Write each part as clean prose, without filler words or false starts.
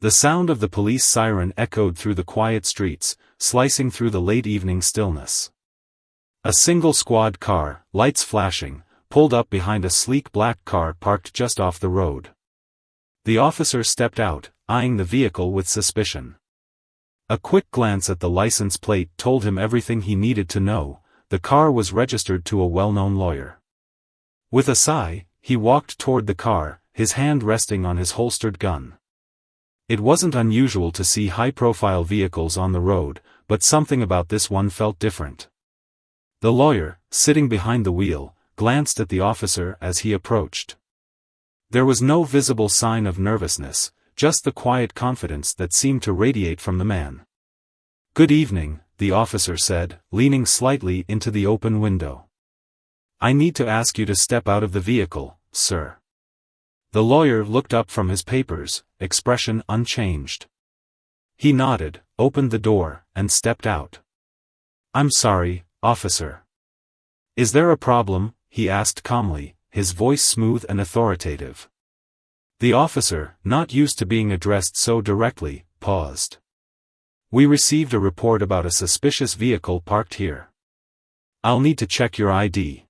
The sound of the police siren echoed through the quiet streets, slicing through the late evening stillness. A single squad car, lights flashing, pulled up behind a sleek black car parked just off the road. The officer stepped out, eyeing the vehicle with suspicion. A quick glance at the license plate told him everything he needed to know. The car was registered to a well-known lawyer. With a sigh, he walked toward the car, his hand resting on his holstered gun. It wasn't unusual to see high-profile vehicles on the road, but something about this one felt different. The lawyer, sitting behind the wheel, glanced at the officer as he approached. There was no visible sign of nervousness, just the quiet confidence that seemed to radiate from the man. "Good evening," the officer said, leaning slightly into the open window. "I need to ask you to step out of the vehicle, sir." The lawyer looked up from his papers, expression unchanged. He nodded, opened the door, and stepped out. "I'm sorry, officer." "Is there a problem?" he asked calmly, his voice smooth and authoritative. The officer, not used to being addressed so directly, paused. "We received a report about a suspicious vehicle parked here. I'll need to check your ID."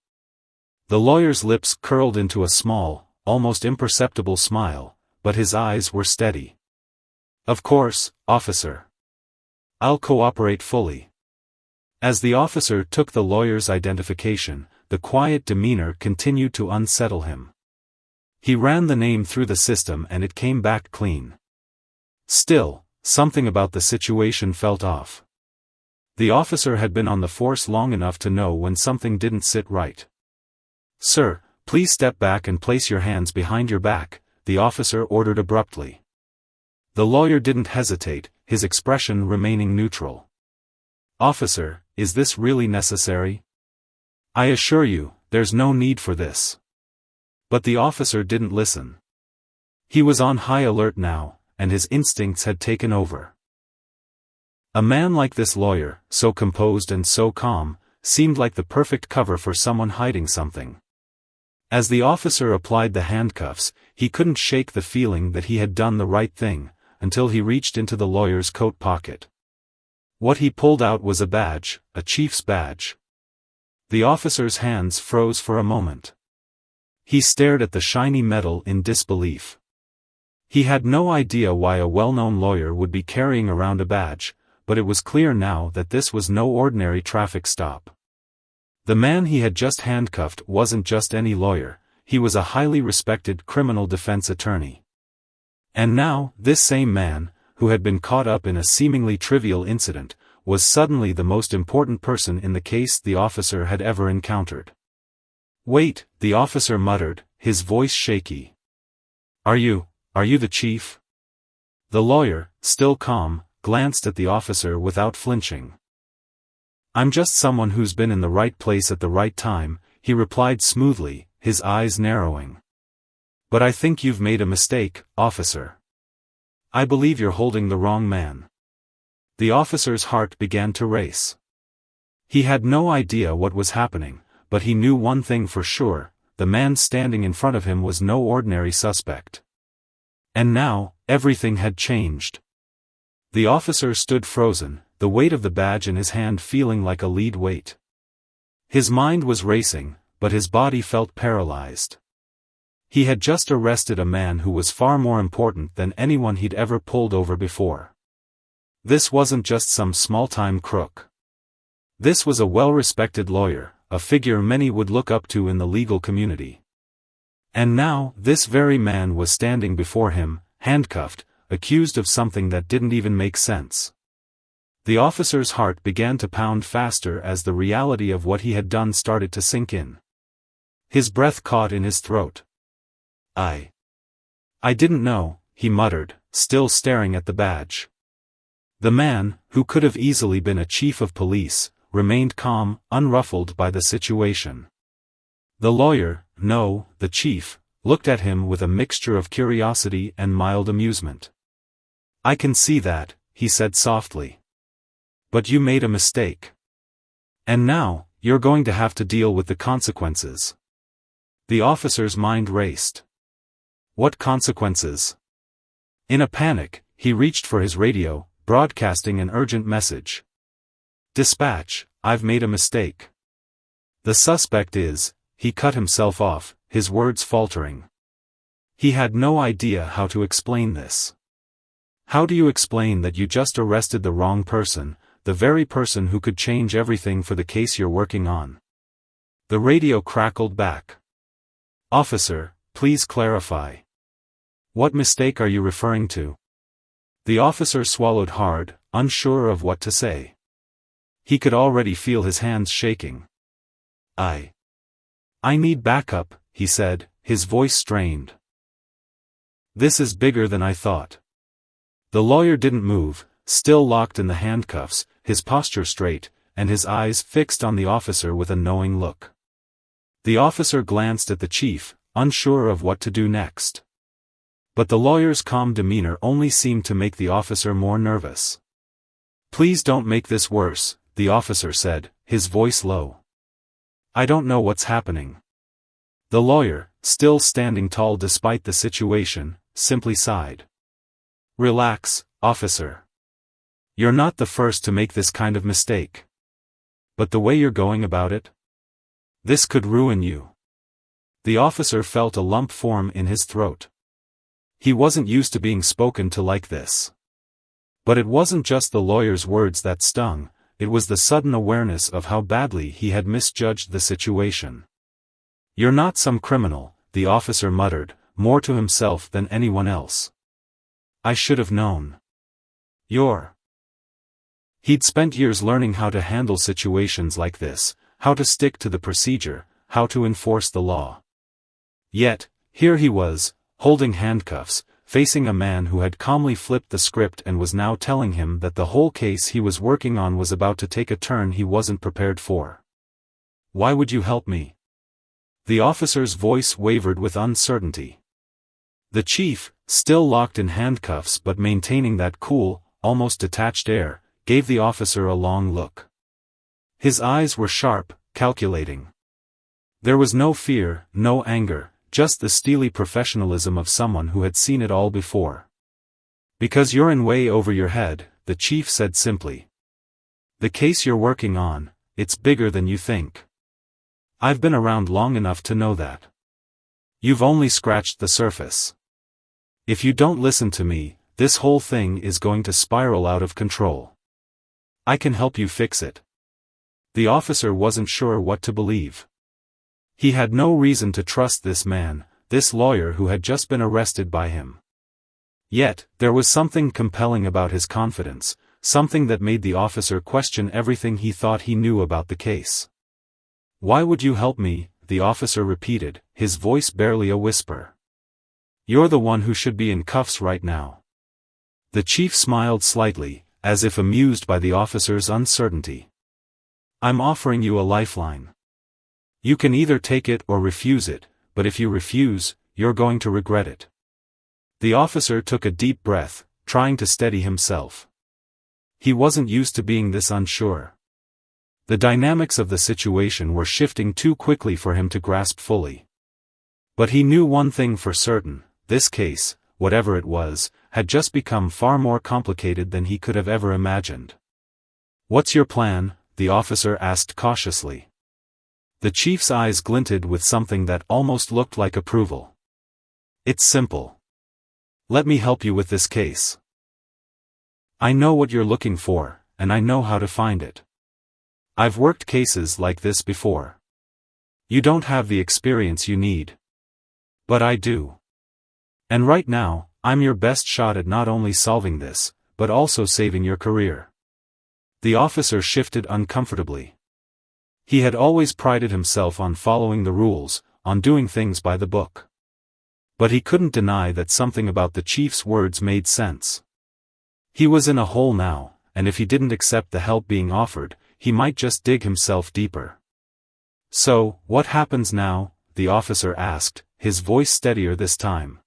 The lawyer's lips curled into a small, almost imperceptible smile, but his eyes were steady. "Of course, officer. I'll cooperate fully." As the officer took the lawyer's identification, the quiet demeanor continued to unsettle him. He ran the name through the system and it came back clean. Still, something about the situation felt off. The officer had been on the force long enough to know when something didn't sit right. "Sir, please step back and place your hands behind your back," the officer ordered abruptly. The lawyer didn't hesitate, his expression remaining neutral. "Officer, is this really necessary? I assure you, there's no need for this." But the officer didn't listen. He was on high alert now, and his instincts had taken over. A man like this lawyer, so composed and so calm, seemed like the perfect cover for someone hiding something. As the officer applied the handcuffs, he couldn't shake the feeling that he had done the right thing, until he reached into the lawyer's coat pocket. What he pulled out was a badge, a chief's badge. The officer's hands froze for a moment. He stared at the shiny metal in disbelief. He had no idea why a well-known lawyer would be carrying around a badge, but it was clear now that this was no ordinary traffic stop. The man he had just handcuffed wasn't just any lawyer, he was a highly respected criminal defense attorney. And now, this same man, who had been caught up in a seemingly trivial incident, was suddenly the most important person in the case the officer had ever encountered. "Wait," the officer muttered, his voice shaky. Are you the chief?" The lawyer, still calm, glanced at the officer without flinching. "I'm just someone who's been in the right place at the right time," he replied smoothly, his eyes narrowing. "But I think you've made a mistake, officer. I believe you're holding the wrong man." The officer's heart began to race. He had no idea what was happening, but he knew one thing for sure, the man standing in front of him was no ordinary suspect. And now, everything had changed. The officer stood frozen, the weight of the badge in his hand feeling like a lead weight. His mind was racing, but his body felt paralyzed. He had just arrested a man who was far more important than anyone he'd ever pulled over before. This wasn't just some small-time crook. This was a well-respected lawyer, a figure many would look up to in the legal community. And now, this very man was standing before him, handcuffed, accused of something that didn't even make sense. The officer's heart began to pound faster as the reality of what he had done started to sink in. His breath caught in his throat. I didn't know," he muttered, still staring at the badge. The man, who could have easily been a chief of police, remained calm, unruffled by the situation. The lawyer, no, the chief, looked at him with a mixture of curiosity and mild amusement. "I can see that," he said softly. "But you made a mistake. And now, you're going to have to deal with the consequences." The officer's mind raced. What consequences? In a panic, he reached for his radio, broadcasting an urgent message. "Dispatch, I've made a mistake. The suspect is," he cut himself off, his words faltering. He had no idea how to explain this. How do you explain that you just arrested the wrong person, the very person who could change everything for the case you're working on? The radio crackled back. "Officer, please clarify. What mistake are you referring to?" The officer swallowed hard, unsure of what to say. He could already feel his hands shaking. I need backup," he said, his voice strained. "This is bigger than I thought." The lawyer didn't move, still locked in the handcuffs, his posture straight, and his eyes fixed on the officer with a knowing look. The officer glanced at the chief, unsure of what to do next. But the lawyer's calm demeanor only seemed to make the officer more nervous. "Please don't make this worse," the officer said, his voice low. "I don't know what's happening." The lawyer, still standing tall despite the situation, simply sighed. "Relax, officer. You're not the first to make this kind of mistake. But the way you're going about it? This could ruin you." The officer felt a lump form in his throat. He wasn't used to being spoken to like this. But it wasn't just the lawyer's words that stung, it was the sudden awareness of how badly he had misjudged the situation. "You're not some criminal," the officer muttered, more to himself than anyone else. "I should have known. You're..." He'd spent years learning how to handle situations like this, how to stick to the procedure, how to enforce the law. Yet, here he was, holding handcuffs, facing a man who had calmly flipped the script and was now telling him that the whole case he was working on was about to take a turn he wasn't prepared for. "Why would you help me?" The officer's voice wavered with uncertainty. The chief, still locked in handcuffs but maintaining that cool, almost detached air, gave the officer a long look. His eyes were sharp, calculating. There was no fear, no anger, just the steely professionalism of someone who had seen it all before. "Because you're in way over your head," the chief said simply. "The case you're working on, it's bigger than you think. I've been around long enough to know that. You've only scratched the surface. If you don't listen to me, this whole thing is going to spiral out of control. I can help you fix it." The officer wasn't sure what to believe. He had no reason to trust this man, this lawyer who had just been arrested by him. Yet, there was something compelling about his confidence, something that made the officer question everything he thought he knew about the case. "Why would you help me?" the officer repeated, his voice barely a whisper. "You're the one who should be in cuffs right now." The chief smiled slightly, as if amused by the officer's uncertainty. "I'm offering you a lifeline. You can either take it or refuse it, but if you refuse, you're going to regret it." The officer took a deep breath, trying to steady himself. He wasn't used to being this unsure. The dynamics of the situation were shifting too quickly for him to grasp fully. But he knew one thing for certain: this case, whatever it was, had just become far more complicated than he could have ever imagined. "What's your plan?" the officer asked cautiously. The chief's eyes glinted with something that almost looked like approval. "It's simple. Let me help you with this case. I know what you're looking for, and I know how to find it. I've worked cases like this before. You don't have the experience you need. But I do. And right now, I'm your best shot at not only solving this, but also saving your career." The officer shifted uncomfortably. He had always prided himself on following the rules, on doing things by the book. But he couldn't deny that something about the chief's words made sense. He was in a hole now, and if he didn't accept the help being offered, he might just dig himself deeper. "So, what happens now?" the officer asked, his voice steadier this time.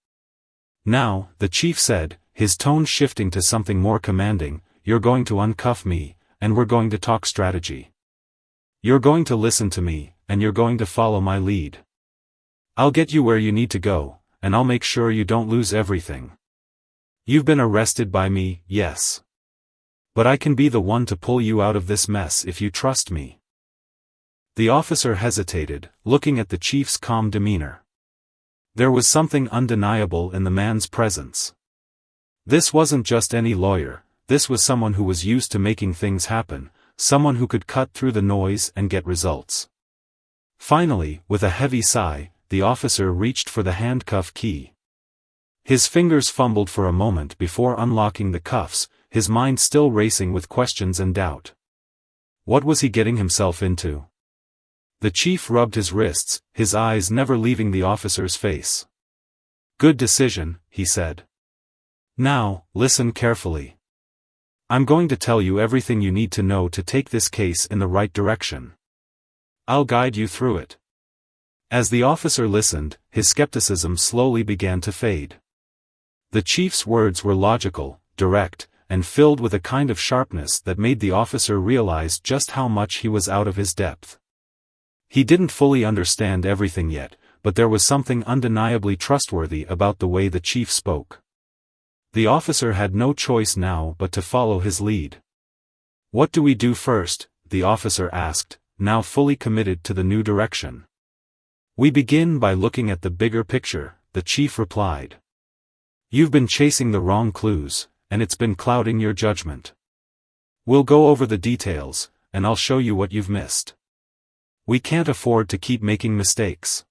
"Now," the chief said, his tone shifting to something more commanding, "you're going to uncuff me, and we're going to talk strategy. You're going to listen to me, and you're going to follow my lead. I'll get you where you need to go, and I'll make sure you don't lose everything. You've been arrested by me, yes. But I can be the one to pull you out of this mess if you trust me. The officer hesitated, looking at the chief's calm demeanor. There was something undeniable in the man's presence. This wasn't just any lawyer, this was someone who was used to making things happen, someone who could cut through the noise and get results. Finally, with a heavy sigh, the officer reached for the handcuff key. His fingers fumbled for a moment before unlocking the cuffs, his mind still racing with questions and doubt. What was he getting himself into? The chief rubbed his wrists, his eyes never leaving the officer's face. Good decision, he said. Now, listen carefully. I'm going to tell you everything you need to know to take this case in the right direction. I'll guide you through it. As the officer listened, his skepticism slowly began to fade. The chief's words were logical, direct, and filled with a kind of sharpness that made the officer realize just how much he was out of his depth. He didn't fully understand everything yet, but there was something undeniably trustworthy about the way the chief spoke. The officer had no choice now but to follow his lead. What do we do first? The officer asked, now fully committed to the new direction. We begin by looking at the bigger picture, the chief replied. You've been chasing the wrong clues, and it's been clouding your judgment. We'll go over the details, and I'll show you what you've missed. We can't afford to keep making mistakes.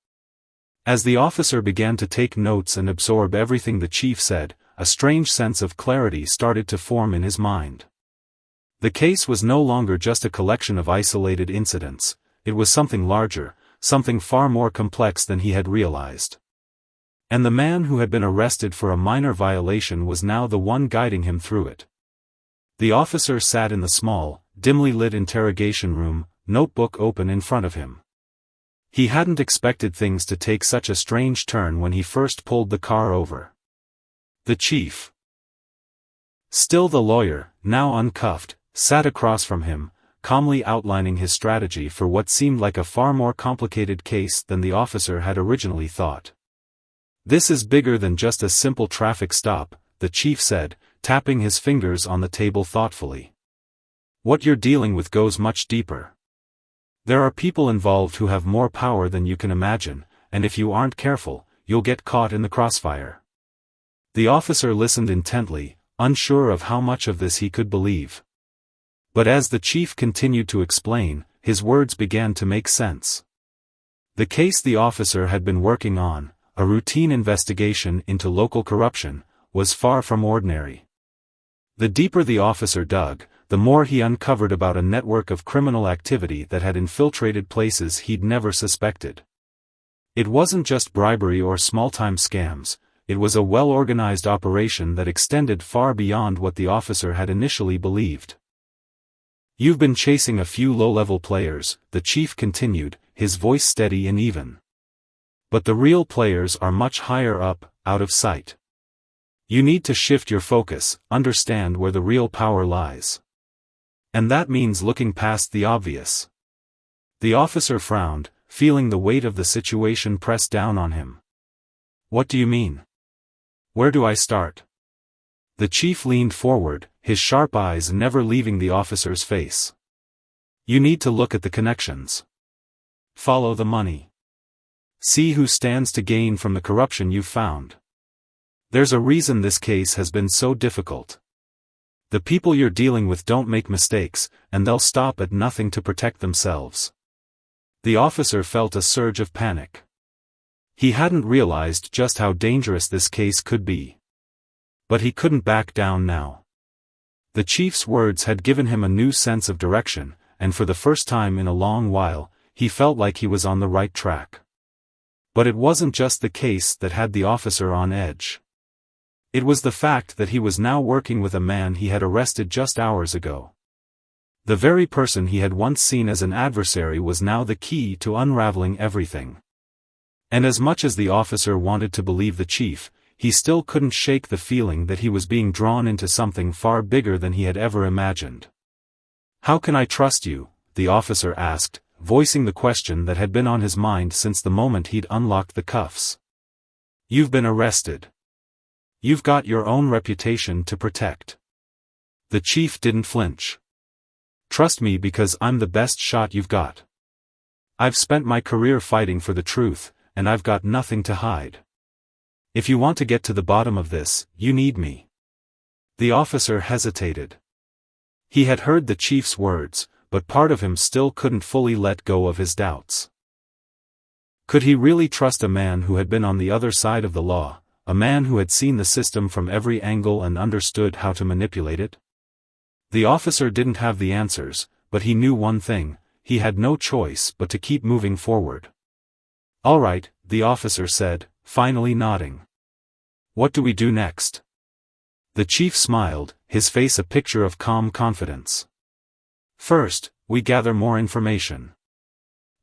As the officer began to take notes and absorb everything the chief said, a strange sense of clarity started to form in his mind. The case was no longer just a collection of isolated incidents, it was something larger, something far more complex than he had realized. And the man who had been arrested for a minor violation was now the one guiding him through it. The officer sat in the small, dimly lit interrogation room, notebook open in front of him. He hadn't expected things to take such a strange turn when he first pulled the car over. The chief, still the lawyer, now uncuffed, sat across from him, calmly outlining his strategy for what seemed like a far more complicated case than the officer had originally thought. This is bigger than just a simple traffic stop, the chief said, tapping his fingers on the table thoughtfully. What you're dealing with goes much deeper. There are people involved who have more power than you can imagine, and if you aren't careful, you'll get caught in the crossfire. The officer listened intently, unsure of how much of this he could believe. But as the chief continued to explain, his words began to make sense. The case the officer had been working on, a routine investigation into local corruption, was far from ordinary. The deeper the officer dug, the more he uncovered about a network of criminal activity that had infiltrated places he'd never suspected. It wasn't just bribery or small-time scams, it was a well-organized operation that extended far beyond what the officer had initially believed. You've been chasing a few low-level players, the chief continued, his voice steady and even. But the real players are much higher up, out of sight. You need to shift your focus, understand where the real power lies. And that means looking past the obvious. The officer frowned, feeling the weight of the situation press down on him. What do you mean? Where do I start? The chief leaned forward, his sharp eyes never leaving the officer's face. You need to look at the connections. Follow the money. See who stands to gain from the corruption you've found. There's a reason this case has been so difficult. The people you're dealing with don't make mistakes, and they'll stop at nothing to protect themselves. The officer felt a surge of panic. He hadn't realized just how dangerous this case could be. But he couldn't back down now. The chief's words had given him a new sense of direction, and for the first time in a long while, he felt like he was on the right track. But it wasn't just the case that had the officer on edge. It was the fact that he was now working with a man he had arrested just hours ago. The very person he had once seen as an adversary was now the key to unraveling everything. And as much as the officer wanted to believe the chief, he still couldn't shake the feeling that he was being drawn into something far bigger than he had ever imagined. How can I trust you? The officer asked, voicing the question that had been on his mind since the moment he'd unlocked the cuffs. You've been arrested. You've got your own reputation to protect. The chief didn't flinch. Trust me because I'm the best shot you've got. I've spent my career fighting for the truth, and I've got nothing to hide. If you want to get to the bottom of this, you need me. The officer hesitated. He had heard the chief's words, but part of him still couldn't fully let go of his doubts. Could he really trust a man who had been on the other side of the law, a man who had seen the system from every angle and understood how to manipulate it? The officer didn't have the answers, but he knew one thing: he had no choice but to keep moving forward. All right, the officer said, finally nodding. What do we do next? The chief smiled, his face a picture of calm confidence. First, we gather more information.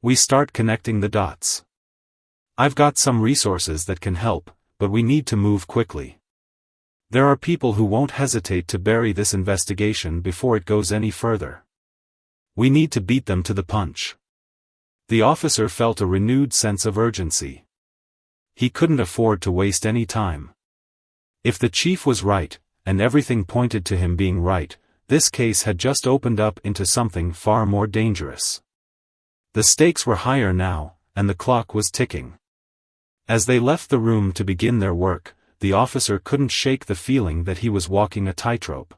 We start connecting the dots. I've got some resources that can help, but we need to move quickly. There are people who won't hesitate to bury this investigation before it goes any further. We need to beat them to the punch. The officer felt a renewed sense of urgency. He couldn't afford to waste any time. If the chief was right, and everything pointed to him being right, this case had just opened up into something far more dangerous. The stakes were higher now, and the clock was ticking. As they left the room to begin their work, the officer couldn't shake the feeling that he was walking a tightrope.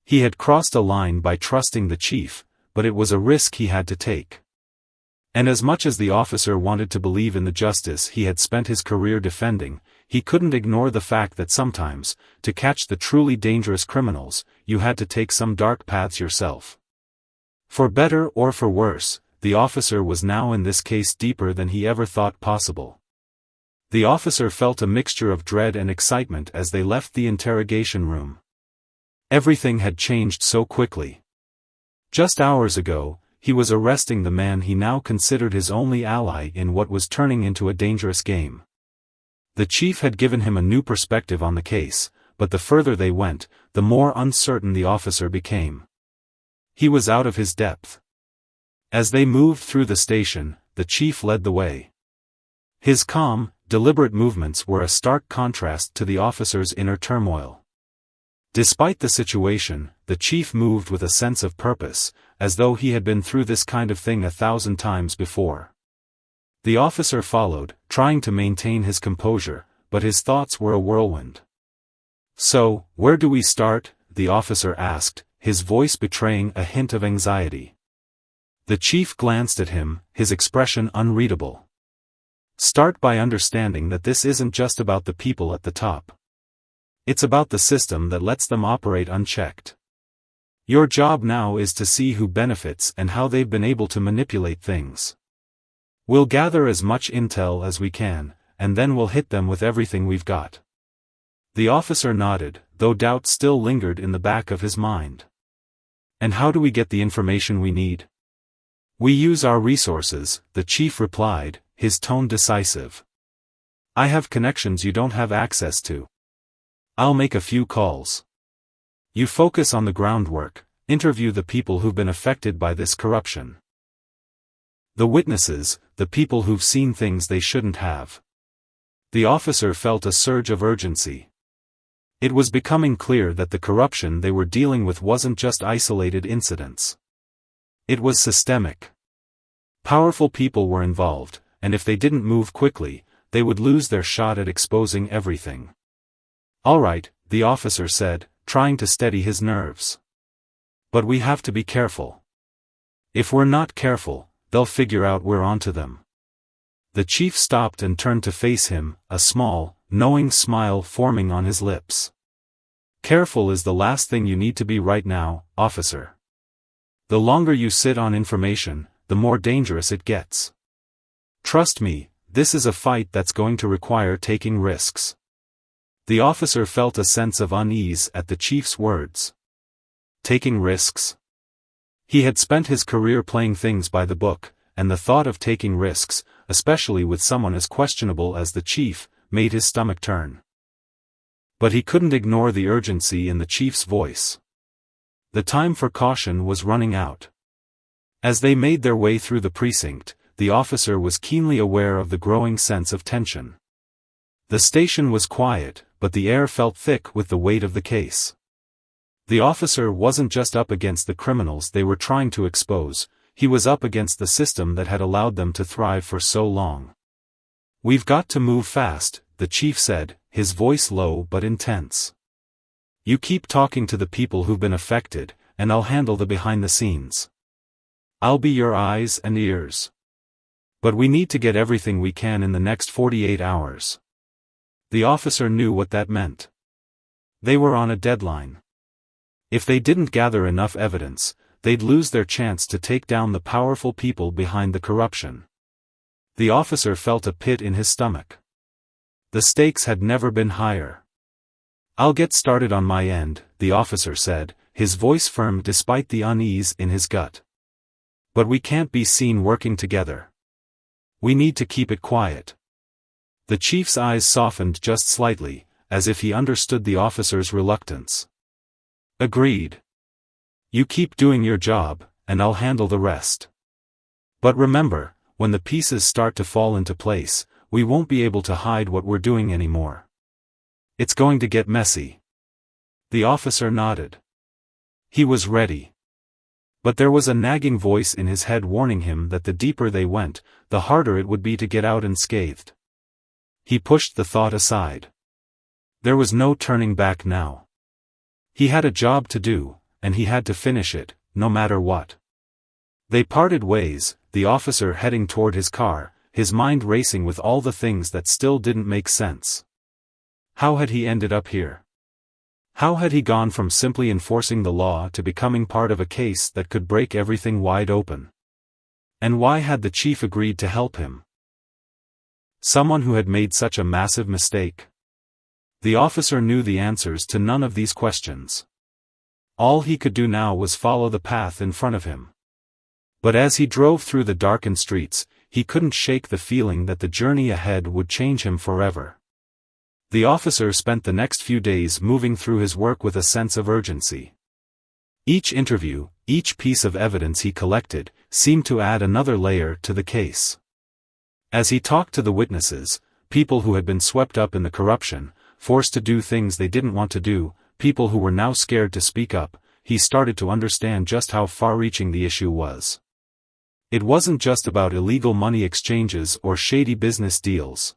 He had crossed a line by trusting the chief, but it was a risk he had to take. And as much as the officer wanted to believe in the justice he had spent his career defending, he couldn't ignore the fact that sometimes, to catch the truly dangerous criminals, you had to take some dark paths yourself. For better or for worse, the officer was now in this case deeper than he ever thought possible. The officer felt a mixture of dread and excitement as they left the interrogation room. Everything had changed so quickly. Just hours ago, he was arresting the man he now considered his only ally in what was turning into a dangerous game. The chief had given him a new perspective on the case, but the further they went, the more uncertain the officer became. He was out of his depth. As they moved through the station, the chief led the way. His calm, deliberate movements were a stark contrast to the officer's inner turmoil. Despite the situation, the chief moved with a sense of purpose, as though he had been through this kind of thing 1,000 times before. The officer followed, trying to maintain his composure, but his thoughts were a whirlwind. So, where do we start? The officer asked, his voice betraying a hint of anxiety. The chief glanced at him, his expression unreadable. Start by understanding that this isn't just about the people at the top. It's about the system that lets them operate unchecked. Your job now is to see who benefits and how they've been able to manipulate things. We'll gather as much intel as we can, and then we'll hit them with everything we've got. The officer nodded, though doubt still lingered in the back of his mind. And how do we get the information we need? We use our resources, the chief replied, his tone decisive. I have connections you don't have access to. I'll make a few calls. You focus on the groundwork, interview the people who've been affected by this corruption. The witnesses, the people who've seen things they shouldn't have. The officer felt a surge of urgency. It was becoming clear that the corruption they were dealing with wasn't just isolated incidents. It was systemic. Powerful people were involved, and if they didn't move quickly, they would lose their shot at exposing everything. All right, the officer said, trying to steady his nerves. But we have to be careful. If we're not careful, they'll figure out we're onto them. The chief stopped and turned to face him, a small, knowing smile forming on his lips. Careful is the last thing you need to be right now, officer. The longer you sit on information, the more dangerous it gets. Trust me, this is a fight that's going to require taking risks. The officer felt a sense of unease at the chief's words. Taking risks? He had spent his career playing things by the book, and the thought of taking risks, especially with someone as questionable as the chief, made his stomach turn. But he couldn't ignore the urgency in the chief's voice. The time for caution was running out. As they made their way through the precinct, the officer was keenly aware of the growing sense of tension. The station was quiet, but the air felt thick with the weight of the case. The officer wasn't just up against the criminals they were trying to expose, he was up against the system that had allowed them to thrive for so long. "We've got to move fast," the chief said, his voice low but intense. "You keep talking to the people who've been affected, and I'll handle the behind the scenes. I'll be your eyes and ears. But we need to get everything we can in the next 48 hours. The officer knew what that meant. They were on a deadline. If they didn't gather enough evidence, they'd lose their chance to take down the powerful people behind the corruption. The officer felt a pit in his stomach. The stakes had never been higher. "I'll get started on my end," the officer said, his voice firm despite the unease in his gut. "But we can't be seen working together. We need to keep it quiet." The chief's eyes softened just slightly, as if he understood the officer's reluctance. "Agreed. You keep doing your job, and I'll handle the rest. But remember, when the pieces start to fall into place, we won't be able to hide what we're doing anymore. It's going to get messy." The officer nodded. He was ready. But there was a nagging voice in his head warning him that the deeper they went, the harder it would be to get out unscathed. He pushed the thought aside. There was no turning back now. He had a job to do, and he had to finish it, no matter what. They parted ways, the officer heading toward his car, his mind racing with all the things that still didn't make sense. How had he ended up here? How had he gone from simply enforcing the law to becoming part of a case that could break everything wide open? And why had the chief agreed to help him? Someone who had made such a massive mistake? The officer knew the answers to none of these questions. All he could do now was follow the path in front of him. But as he drove through the darkened streets, he couldn't shake the feeling that the journey ahead would change him forever. The officer spent the next few days moving through his work with a sense of urgency. Each interview, each piece of evidence he collected, seemed to add another layer to the case. As he talked to the witnesses, people who had been swept up in the corruption, forced to do things they didn't want to do, people who were now scared to speak up, he started to understand just how far-reaching the issue was. It wasn't just about illegal money exchanges or shady business deals.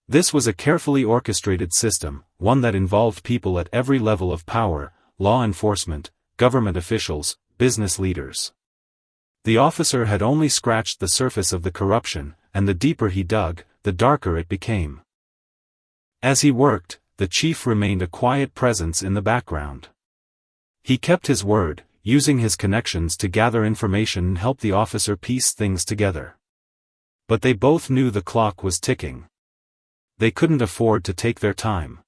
This was a carefully orchestrated system, one that involved people at every level of power: law enforcement, government officials, business leaders. The officer had only scratched the surface of the corruption, and the deeper he dug, the darker it became. As he worked, the chief remained a quiet presence in the background. He kept his word, using his connections to gather information and help the officer piece things together. But they both knew the clock was ticking. They couldn't afford to take their time.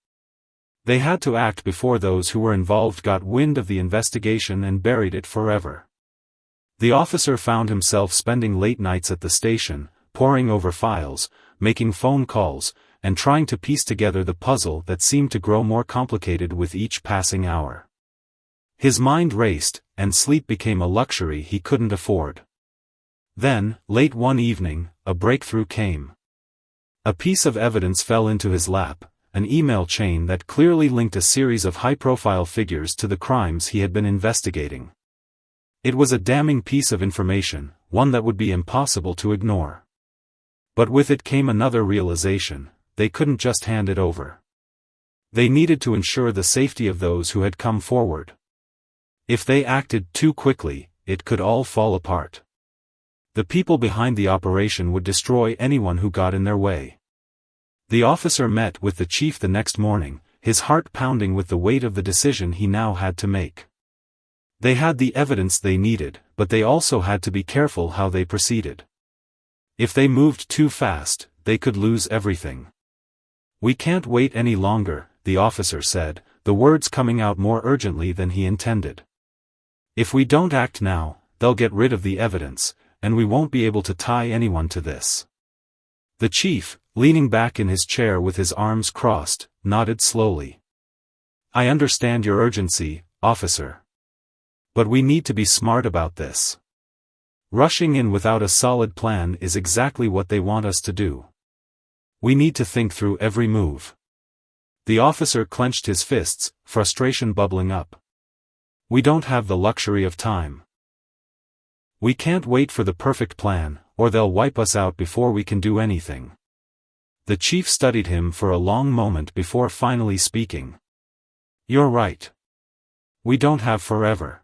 They had to act before those who were involved got wind of the investigation and buried it forever. The officer found himself spending late nights at the station, poring over files, making phone calls, and trying to piece together the puzzle that seemed to grow more complicated with each passing hour. His mind raced, and sleep became a luxury he couldn't afford. Then, late one evening, a breakthrough came. A piece of evidence fell into his lap, an email chain that clearly linked a series of high-profile figures to the crimes he had been investigating. It was a damning piece of information, one that would be impossible to ignore. But with it came another realization: they couldn't just hand it over. They needed to ensure the safety of those who had come forward. If they acted too quickly, it could all fall apart. The people behind the operation would destroy anyone who got in their way. The officer met with the chief the next morning, his heart pounding with the weight of the decision he now had to make. They had the evidence they needed, but they also had to be careful how they proceeded. If they moved too fast, they could lose everything. "We can't wait any longer," the officer said, the words coming out more urgently than he intended. "If we don't act now, they'll get rid of the evidence, and we won't be able to tie anyone to this." The chief, leaning back in his chair with his arms crossed, nodded slowly. "I understand your urgency, officer. But we need to be smart about this. Rushing in without a solid plan is exactly what they want us to do. We need to think through every move. The officer clenched his fists, frustration bubbling up. We don't have the luxury of time. We can't wait for the perfect plan, or they'll wipe us out before we can do anything. The chief studied him for a long moment before finally speaking. You're right. We don't have forever.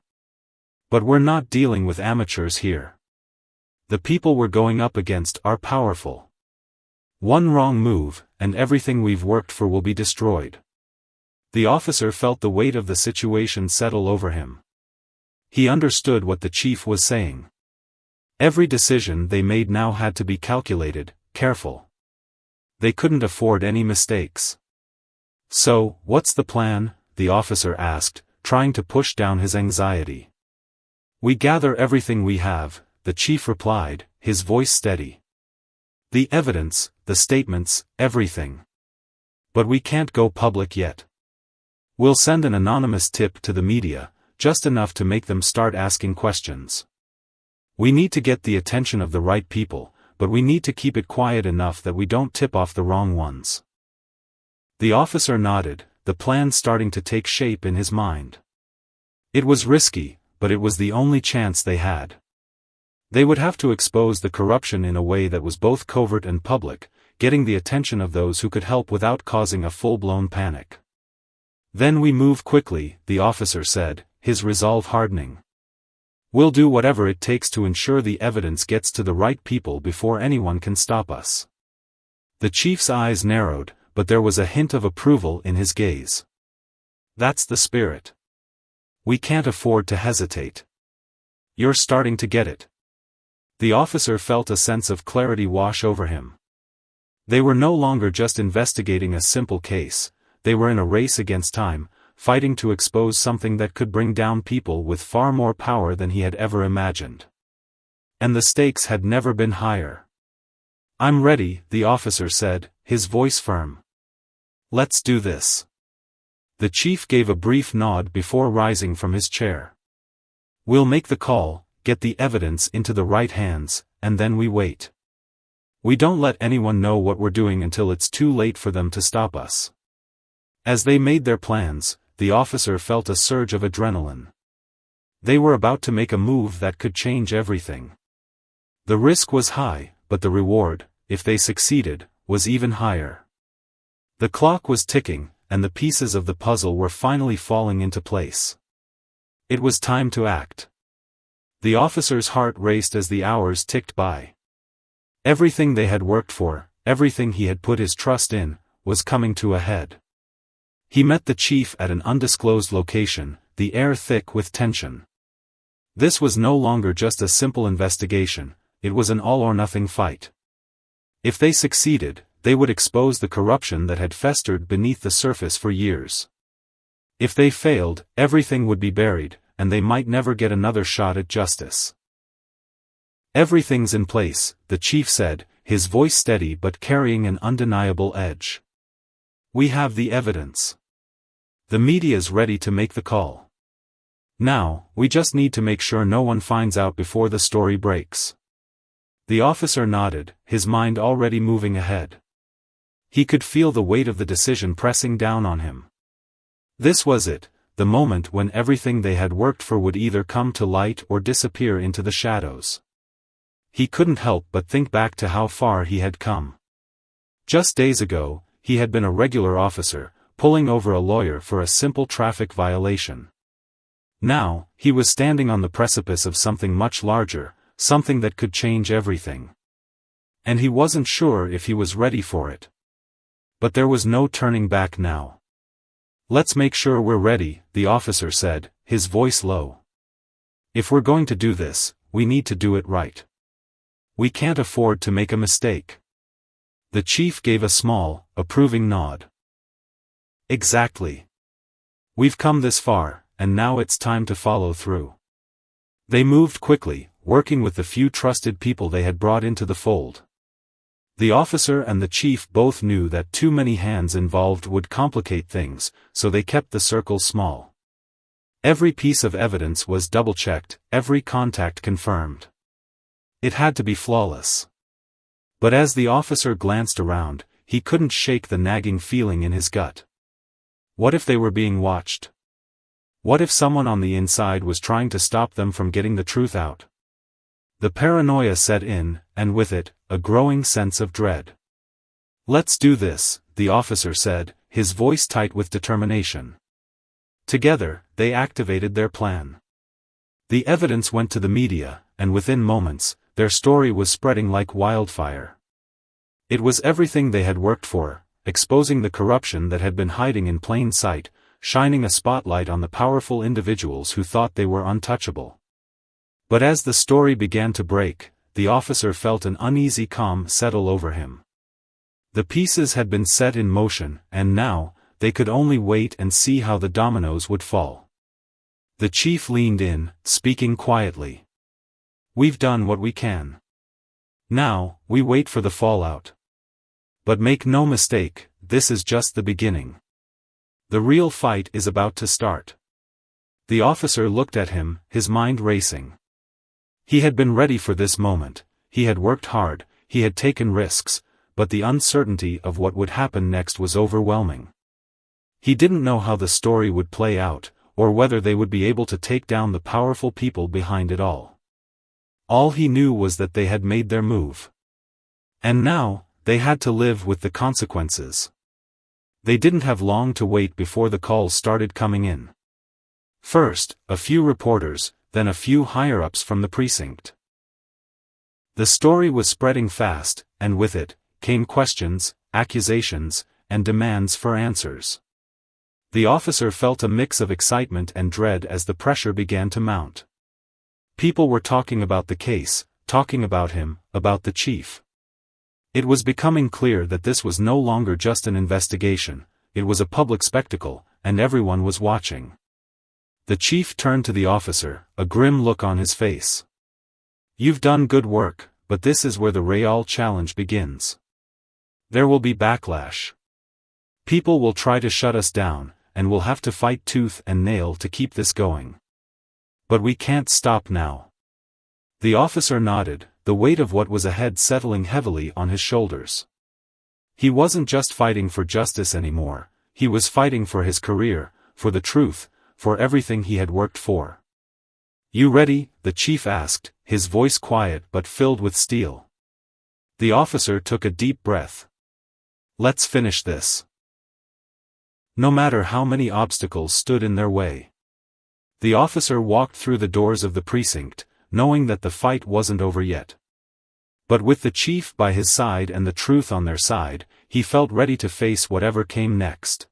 But we're not dealing with amateurs here. The people we're going up against are powerful. One wrong move, and everything we've worked for will be destroyed. The officer felt the weight of the situation settle over him. He understood what the chief was saying. Every decision they made now had to be calculated, careful. They couldn't afford any mistakes. So, what's the plan? The officer asked, trying to push down his anxiety. We gather everything we have, the chief replied, his voice steady. The evidence, the statements, everything. But we can't go public yet. We'll send an anonymous tip to the media, just enough to make them start asking questions. We need to get the attention of the right people, but we need to keep it quiet enough that we don't tip off the wrong ones. The officer nodded, the plan starting to take shape in his mind. It was risky, but it was the only chance they had. They would have to expose the corruption in a way that was both covert and public, getting the attention of those who could help without causing a full-blown panic. Then we move quickly, the officer said, his resolve hardening. We'll do whatever it takes to ensure the evidence gets to the right people before anyone can stop us. The chief's eyes narrowed, but there was a hint of approval in his gaze. That's the spirit. We can't afford to hesitate. You're starting to get it. The officer felt a sense of clarity wash over him. They were no longer just investigating a simple case, they were in a race against time, fighting to expose something that could bring down people with far more power than he had ever imagined. And the stakes had never been higher. I'm ready, the officer said, his voice firm. Let's do this. The chief gave a brief nod before rising from his chair. We'll make the call, get the evidence into the right hands, and then we wait. We don't let anyone know what we're doing until it's too late for them to stop us. As they made their plans, the officer felt a surge of adrenaline. They were about to make a move that could change everything. The risk was high, but the reward, if they succeeded, was even higher. The clock was ticking, and the pieces of the puzzle were finally falling into place. It was time to act. The officer's heart raced as the hours ticked by. Everything they had worked for, everything he had put his trust in, was coming to a head. He met the chief at an undisclosed location, the air thick with tension. This was no longer just a simple investigation, it was an all-or-nothing fight. If they succeeded, they would expose the corruption that had festered beneath the surface for years. If they failed, everything would be buried, and they might never get another shot at justice. Everything's in place, the chief said, his voice steady but carrying an undeniable edge. We have the evidence. The media's ready to make the call. Now, we just need to make sure no one finds out before the story breaks. The officer nodded, his mind already moving ahead. He could feel the weight of the decision pressing down on him. This was it, the moment when everything they had worked for would either come to light or disappear into the shadows. He couldn't help but think back to how far he had come. Just days ago, he had been a regular officer, pulling over a lawyer for a simple traffic violation. Now, he was standing on the precipice of something much larger, something that could change everything. And he wasn't sure if he was ready for it. But there was no turning back now. Let's make sure we're ready, the officer said, his voice low. If we're going to do this, we need to do it right. We can't afford to make a mistake. The chief gave a small, approving nod. Exactly. We've come this far, and now it's time to follow through. They moved quickly, working with the few trusted people they had brought into the fold. The officer and the chief both knew that too many hands involved would complicate things, so they kept the circle small. Every piece of evidence was double-checked, every contact confirmed. It had to be flawless. But as the officer glanced around, he couldn't shake the nagging feeling in his gut. What if they were being watched? What if someone on the inside was trying to stop them from getting the truth out? The paranoia set in, and with it, a growing sense of dread. "Let's do this," the officer said, his voice tight with determination. Together, they activated their plan. The evidence went to the media, and within moments, their story was spreading like wildfire. It was everything they had worked for, exposing the corruption that had been hiding in plain sight, shining a spotlight on the powerful individuals who thought they were untouchable. But as the story began to break, the officer felt an uneasy calm settle over him. The pieces had been set in motion, and now, they could only wait and see how the dominoes would fall. The chief leaned in, speaking quietly. "We've done what we can. Now, we wait for the fallout. But make no mistake, this is just the beginning. The real fight is about to start." The officer looked at him, his mind racing. He had been ready for this moment, he had worked hard, he had taken risks, but the uncertainty of what would happen next was overwhelming. He didn't know how the story would play out, or whether they would be able to take down the powerful people behind it all. All he knew was that they had made their move. And now, they had to live with the consequences. They didn't have long to wait before the calls started coming in. First, a few reporters, then a few higher-ups from the precinct. The story was spreading fast, and with it, came questions, accusations, and demands for answers. The officer felt a mix of excitement and dread as the pressure began to mount. People were talking about the case, talking about him, about the chief. It was becoming clear that this was no longer just an investigation, it was a public spectacle, and everyone was watching. The chief turned to the officer, a grim look on his face. "You've done good work, but this is where the real challenge begins. There will be backlash. People will try to shut us down, and we'll have to fight tooth and nail to keep this going. But we can't stop now." The officer nodded, the weight of what was ahead settling heavily on his shoulders. He wasn't just fighting for justice anymore, he was fighting for his career, for the truth, for everything he had worked for. "You ready?" the chief asked, his voice quiet but filled with steel. The officer took a deep breath. "Let's finish this." No matter how many obstacles stood in their way. The officer walked through the doors of the precinct, knowing that the fight wasn't over yet. But with the chief by his side and the truth on their side, he felt ready to face whatever came next.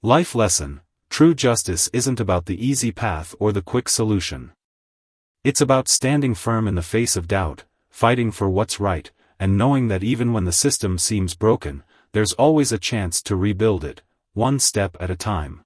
Life lesson: true justice isn't about the easy path or the quick solution. It's about standing firm in the face of doubt, fighting for what's right, and knowing that even when the system seems broken, there's always a chance to rebuild it, one step at a time.